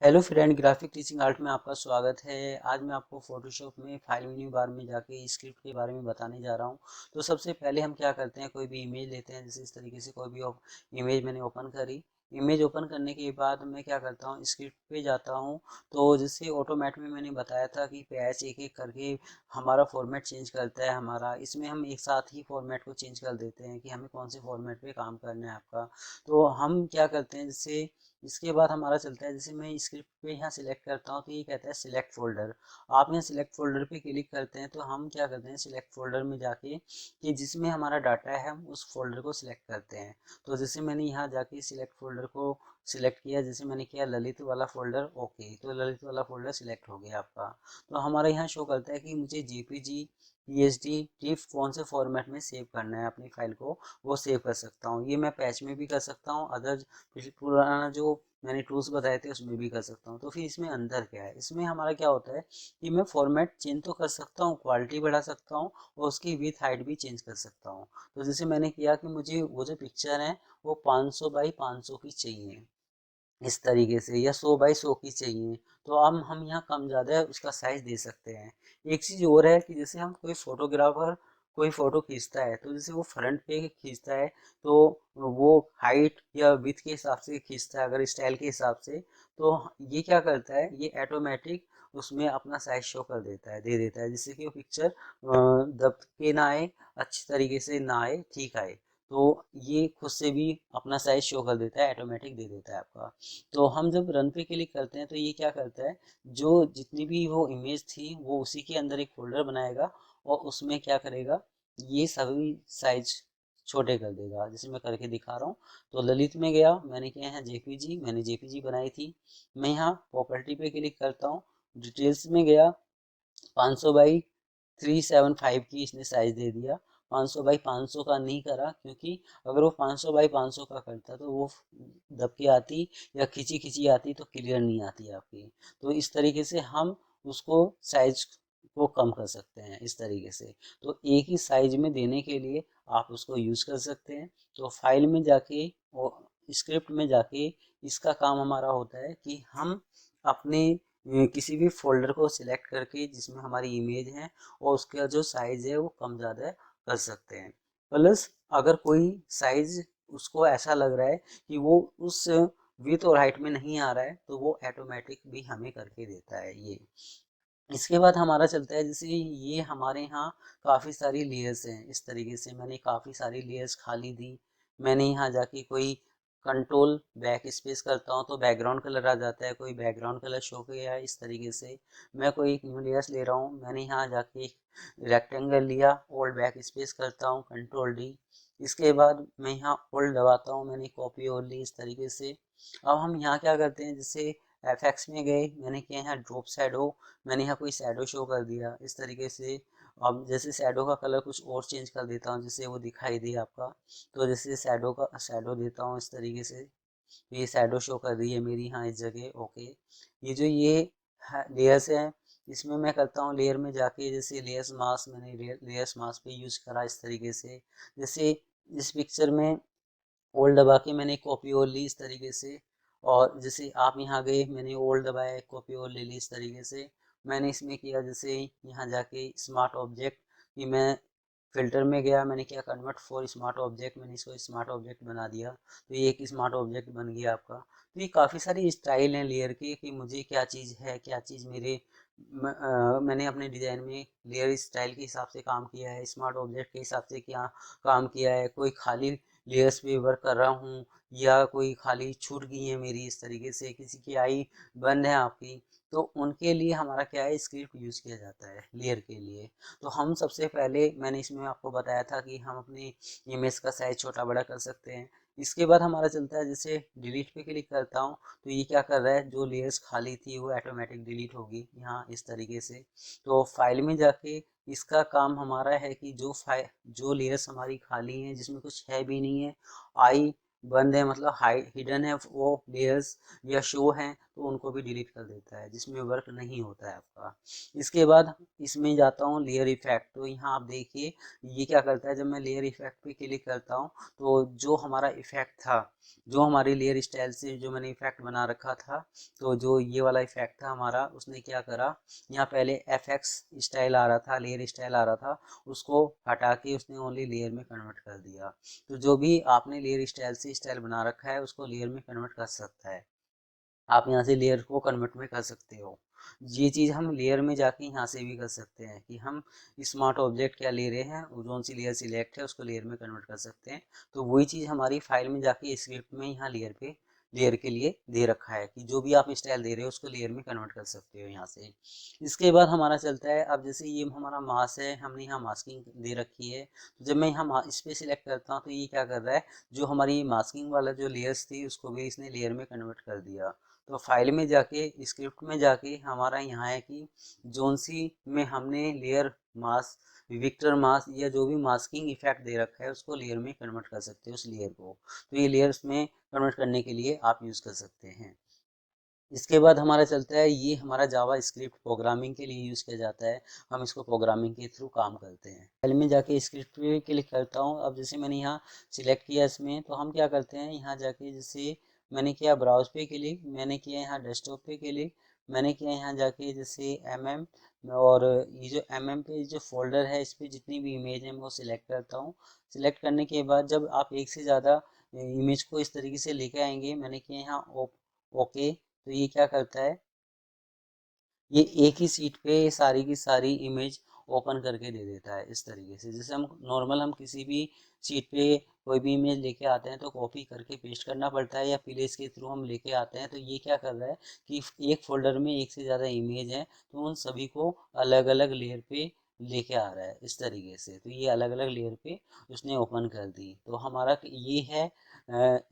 Hello friend, graphic teaching art में आपका स्वागत है। आज मैं आपको फोटोशॉप में फाइल मेन्यू बार में जाके स्क्रिप्ट के बारे में बताने जा रहा हूँ। तो सबसे पहले हम क्या करते हैं, कोई भी इमेज लेते हैं। जैसे इस तरीके से कोई भी इमेज मैंने ओपन करी। इमेज ओपन करने के बाद मैं क्या करता हूँ, स्क्रिप्ट पे जाता हूँ। तो जैसे ऑटोमेट में मैंने बताया था कि पैच एक एक करके हमारा फॉर्मेट चेंज करता है। हमारा इसमें हम एक साथ ही फॉर्मेट को चेंज कर देते हैं कि हमें कौन से फॉर्मेट पे काम करना है आपका। तो हम क्या करते हैं, जैसे इसके बाद हमारा चलता है, जैसे मैं स्क्रिप्ट पे यहाँ सिलेक्ट करता हूँ तो ये कहता है सिलेक्ट फोल्डर। आप यहाँ सिलेक्ट फोल्डर पे क्लिक करते हैं तो हम क्या करते हैं, सिलेक्ट फोल्डर में जाके कि जिसमें हमारा डाटा है हम उस फोल्डर को सिलेक्ट करते हैं। तो जैसे मैंने यहाँ जाके सिलेक्ट फोल्डर को सिलेक्ट किया, जैसे मैंने किया ललित वाला फोल्डर, ओके, तो ललित वाला फोल्डर सिलेक्ट हो गया आपका। तो हमारा यहाँ शो करता है कि मुझे जेपीजी, पीएसडी, टिफ कौन से फॉर्मेट में सेव करना है अपनी फाइल को, वो सेव कर सकता हूँ। ये मैं पैच में भी कर सकता हूँ, अदर पुराना जो मैंने टूल्स बताए थे उसमें भी कर सकता हूँ। तो फिर इसमें अंदर क्या है, इसमें हमारा क्या होता है कि मैं फॉर्मेट चेंज तो कर सकता हूँ, क्वालिटी बढ़ा सकता हूँ और उसकी विथ हाइट भी चेंज कर सकता हूँ। तो जैसे मैंने किया कि मुझे वो जो पिक्चर है वो 500 बाई 500 की चाहिए इस तरीके से, या 100 बाई 100 की चाहिए। तो अब हम यहाँ कम ज़्यादा उसका साइज दे सकते हैं। एक चीज़ और है कि जैसे हम कोई फोटोग्राफर कोई फोटो खींचता है तो जैसे वो फ्रंट पे खींचता है तो वो हाइट या विथ के हिसाब से खींचता है, अगर स्टाइल के हिसाब से। तो ये क्या करता है, ये ऑटोमेटिक उसमें अपना साइज शो कर देता है, दे देता है, जिससे कि वो पिक्चर दब के ना आए, अच्छी तरीके से ना आए, ठीक आए। तो ये खुद से भी अपना साइज शो कर देता है, ऑटोमेटिक दे देता है आपका। तो हम जब रन पे क्लिक करते हैं तो ये क्या करता है, जो जितनी भी वो इमेज थी वो उसी के अंदर एक फोल्डर बनाएगा और उसमें क्या करेगा, ये सभी साइज छोटे कर देगा। जैसे मैं करके दिखा रहा हूँ। तो ललित में गया, मैंने किया है जेपीजी, मैंने जेपीजी बनाई थी। मैं यहाँ प्रॉपर्टी पे क्लिक करता हूँ, डिटेल्स में गया, 500 बाई 375 की इसने साइज दे दिया। 500 बाई 500 का नहीं करा, क्योंकि अगर वो 500 बाई 500 का करता तो वो दब के आती या खिंची खिंची आती तो क्लियर नहीं आती आपकी। तो इस तरीके से हम उसको साइज को कम कर सकते हैं इस तरीके से। तो एक ही साइज में देने के लिए आप उसको यूज कर सकते हैं। तो फाइल में जाके और स्क्रिप्ट में जाके इसका काम हमारा होता है कि हम अपने किसी भी फोल्डर को सिलेक्ट करके जिसमें हमारी इमेज है और उसका जो साइज है वो कम ज़्यादा कर सकते हैं। प्लस अगर कोई साइज उसको ऐसा लग रहा है कि वो उस विड्थ और हाइट में नहीं आ रहा है तो वो ऑटोमेटिक भी हमें करके देता है ये। इसके बाद हमारा चलता है, जैसे ये हमारे यहाँ काफ़ी सारी लेयर्स हैं। इस तरीके से मैंने काफ़ी सारी लेयर्स खाली दी। मैंने यहाँ जाके कोई कंट्रोल बैक स्पेस करता हूँ तो बैकग्राउंड कलर आ जाता है, कोई बैकग्राउंड कलर शो किया है इस तरीके से। मैं कोई एक न्यू लेयर्स ले रहा हूँ, मैंने यहाँ जाके एक रेक्टेंगल लिया, ओल्ड बैक स्पेस करता हूँ, कंट्रोल डी। इसके बाद मैं यहाँ ओल्ड दबाता हूँ, मैंने कॉपी और ली इस तरीके से। अब हम यहाँ क्या करते हैं, जैसे एफएक्स में गए, मैंने किया यहाँ ड्रॉप शैडो, मैंने यहाँ कोई शैडो शो कर दिया इस तरीके से। अब जैसे शैडो का कलर कुछ और चेंज कर देता हूँ जिससे वो दिखाई दे आपका। तो जैसे शैडो का शैडो देता हूँ इस तरीके से, तो ये शैडो शो कर रही है मेरी यहाँ इस जगह, ओके। ये जो ये लेयर्स है, इसमें मैं करता हूँ लेयर में जाके, जैसे लेयर्स मास्क, मैंने लेयर्स मास्क पे यूज करा इस तरीके से। जैसे इस पिक्चर में ओल्ड दबा के मैंने कॉपी और ली इस तरीके से। और जैसे आप यहाँ गए, मैंने ओल्ड दबाया, एक कॉपी और ले ली इस तरीके से। मैंने इसमें किया, जैसे यहाँ जाके स्मार्ट ऑब्जेक्ट, कि मैं फिल्टर में गया, मैंने किया कन्वर्ट फॉर स्मार्ट ऑब्जेक्ट, मैंने इसको स्मार्ट ऑब्जेक्ट बना दिया। तो ये एक स्मार्ट ऑब्जेक्ट बन गया आपका। तो ये काफ़ी सारी स्टाइल हैं लेयर की कि मुझे क्या चीज़ है, क्या चीज़ मेरे मैंने अपने डिज़ाइन में लेयर स्टाइल के हिसाब से काम किया है, स्मार्ट ऑब्जेक्ट के हिसाब से क्या काम किया है। कोई खाली लेयर्स पे वर्क कर रहा हूँ या कोई खाली छूट गई है मेरी इस तरीके से, किसी की आई बंद है आपकी, तो उनके लिए हमारा क्या है, स्क्रिप्ट यूज़ किया जाता है लेयर के लिए। तो हम सबसे पहले, मैंने इसमें आपको बताया था कि हम अपनी इमेज का साइज छोटा बड़ा कर सकते हैं। इसके बाद हमारा चलता है, जैसे डिलीट पे क्लिक करता हूँ तो ये क्या कर रहा है, जो लेयर्स खाली थी वो ऑटोमेटिक डिलीट होगी यहाँ इस तरीके से। तो फाइल में जाके इसका काम हमारा है कि जो लेयर्स हमारी खाली हैं जिसमें कुछ है भी नहीं है, आई बंद है मतलब हिडन है वो लेयर्स या शो हैं तो उनको भी डिलीट कर देता है, जिसमें वर्क नहीं होता है आपका। इसके बाद इसमें जाता हूँ लेयर इफेक्ट। तो यहाँ आप देखिए ये क्या करता है, जब मैं लेयर इफेक्ट पे क्लिक करता हूँ तो जो हमारा इफेक्ट था, जो हमारी लेयर स्टाइल से जो मैंने इफेक्ट बना रखा था, तो जो ये वाला इफेक्ट था हमारा, उसने क्या करा, यहाँ पहले एफएक्स स्टाइल आ रहा था, लेयर स्टाइल आ रहा था, उसको हटा के उसने ओनली लेयर में कन्वर्ट कर दिया। तो जो भी आपने लेयर स्टाइल से स्टाइल बना रखा है उसको लेयर में कन्वर्ट कर सकता है। आप यहाँ से लेयर को कन्वर्ट में कर सकते हो। ये चीज़ हम लेयर में जाके यहाँ से भी कर सकते हैं कि हम स्मार्ट ऑब्जेक्ट क्या ले रहे हैं, वो कौन सी लेयर सिलेक्ट है उसको लेयर में कन्वर्ट कर सकते हैं। तो वही चीज़ हमारी फाइल में जाके स्क्रिप्ट में यहाँ लेयर के लिए दे रखा है कि जो भी आप स्टाइल दे रहे हो उसको लेयर में कन्वर्ट कर सकते हो यहाँ से। इसके बाद हमारा चलता है, अब जैसे ये हमारा मास है, हमने यहाँ मास्किंग दे रखी है, तो जब मैं यहाँ इस पर सिलेक्ट करता हूँ तो ये क्या कर रहा है, जो हमारी मास्किंग वाला जो लेयर्स थी उसको भी इसने लेयर में कन्वर्ट कर दिया। तो फाइल में जाके स्क्रिप्ट में जाके हमारा यहाँ है कि जोन सी में हमने लेयर मास विक्टर मास या जो भी मास्किंग इफेक्ट दे रखा है उसको लेयर में कन्वर्ट कर सकते हो उस लेयर को। तो ये लेयर्स में कन्वर्ट करने के लिए आप यूज़ कर सकते हैं। इसके बाद हमारा चलता है, ये हमारा जावा स्क्रिप्ट प्रोग्रामिंग के लिए यूज़ किया जाता है। हम इसको प्रोग्रामिंग के थ्रू काम करते हैं। फाइल में जाके स्क्रिप्ट पे क्लिक करता हूँ। अब जैसे मैंने यहाँ सिलेक्ट किया इसमें, तो हम क्या करते हैं, यहाँ जाके जैसे मैंने किया ब्राउज पे क्लिक, मैंने किया यहाँ डेस्कटॉप पे क्लिक, मैंने किया यहाँ जाके जैसे और ये जो पे जो फोल्डर है इस पर जितनी भी इमेज है मैं वो सिलेक्ट करता हूँ। सिलेक्ट करने के बाद जब आप एक से ज़्यादा इमेज को इस तरीके से लेके आएंगे, मैंने किया यहाँ ओके, तो ये क्या करता है, ये एक ही सीट पे सारी की सारी इमेज ओपन करके दे देता है इस तरीके से। जैसे हम नॉर्मल हम किसी भी सीट पे कोई भी इमेज लेके आते हैं तो कॉपी करके पेस्ट करना पड़ता है या प्लेस के थ्रू हम लेके आते हैं, तो ये क्या कर रहा है कि एक फोल्डर में एक से ज़्यादा इमेज है तो उन सभी को अलग अलग लेयर पे लेके आ रहा है इस तरीके से। तो ये अलग अलग लेयर पे उसने ओपन कर दी। तो हमारा ये है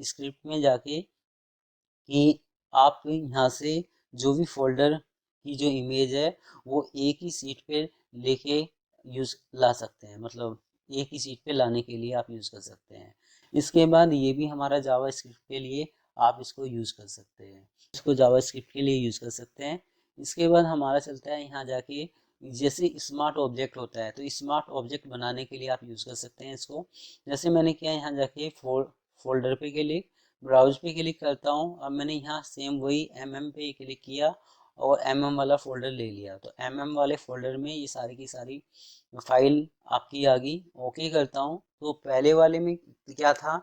स्क्रिप्ट में जाके कि आप यहाँ से जो भी फोल्डर की जो इमेज है वो एक ही सीट पे लेके यूज़ ला सकते हैं, मतलब एक ही सीट पे लाने के लिए आप यूज़ कर सकते हैं। इसके बाद ये भी हमारा जावा स्क्रिप्ट के लिए आप इसको यूज़ कर सकते हैं, इसको जावा स्क्रिप्ट के लिए यूज़ कर सकते हैं। इसके बाद हमारा चलता है यहाँ जाके, जैसे स्मार्ट ऑब्जेक्ट होता है तो स्मार्ट ऑब्जेक्ट बनाने के लिए आप यूज़ कर सकते हैं इसको। जैसे मैंने किया यहाँ जाके फोल्डर पे के लिए ब्राउज पे क्लिक करता हूँ। अब मैंने यहाँ सेम वही पे क्लिक किया और वाला फोल्डर ले लिया, तो वाले फोल्डर में ये सारी की सारी फाइल आपकी आ गई। ओके करता हूँ तो पहले वाले में क्या था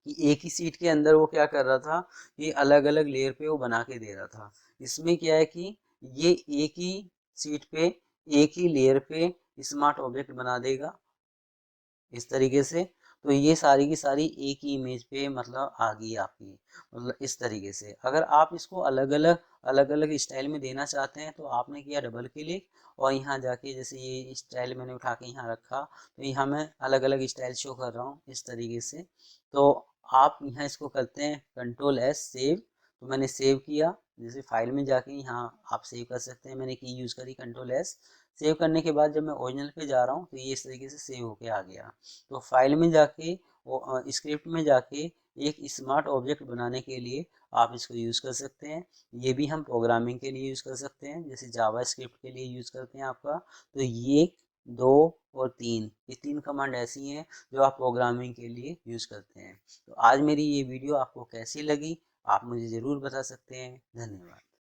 कि एक ही सीट के अंदर वो क्या कर रहा था कि अलग अलग लेयर पे वो बना के दे रहा था। इसमें क्या है कि ये एक ही सीट पे एक ही लेयर पे स्मार्ट ऑब्जेक्ट बना देगा इस तरीके से। तो ये सारी की सारी एक ही इमेज पे मतलब आ गई आपकी, मतलब इस तरीके से। अगर आप इसको अलग अलग स्टाइल में देना चाहते हैं तो आपने किया डबल क्लिक और यहाँ जाके जैसे ये स्टाइल मैंने उठा के यहाँ रखा तो यहाँ मैं अलग अलग स्टाइल शो कर रहा हूँ इस तरीके से। तो आप यहाँ इसको करते हैं कंट्रोल एस सेव, तो मैंने सेव किया। जैसे फाइल में जाके यहाँ आप सेव कर सकते हैं, मैंने की यूज़ करी कंट्रोल एस। सेव करने के बाद जब मैं ओरिजिनल पे जा रहा हूँ तो ये इस तरीके से सेव होके आ गया। तो फाइल में जाके स्क्रिप्ट में जाके एक स्मार्ट ऑब्जेक्ट बनाने के लिए आप इसको यूज़ कर सकते हैं। ये भी हम प्रोग्रामिंग के लिए यूज़ कर सकते हैं, जैसे जावा स्क्रिप्ट के लिए यूज़ करते हैं आपका। तो ये 2 और 3, ये 3 कमांड ऐसी हैं जो आप प्रोग्रामिंग के लिए यूज़ करते हैं। तो आज मेरी ये वीडियो आपको कैसी लगी आप मुझे ज़रूर बता सकते हैं। धन्यवाद।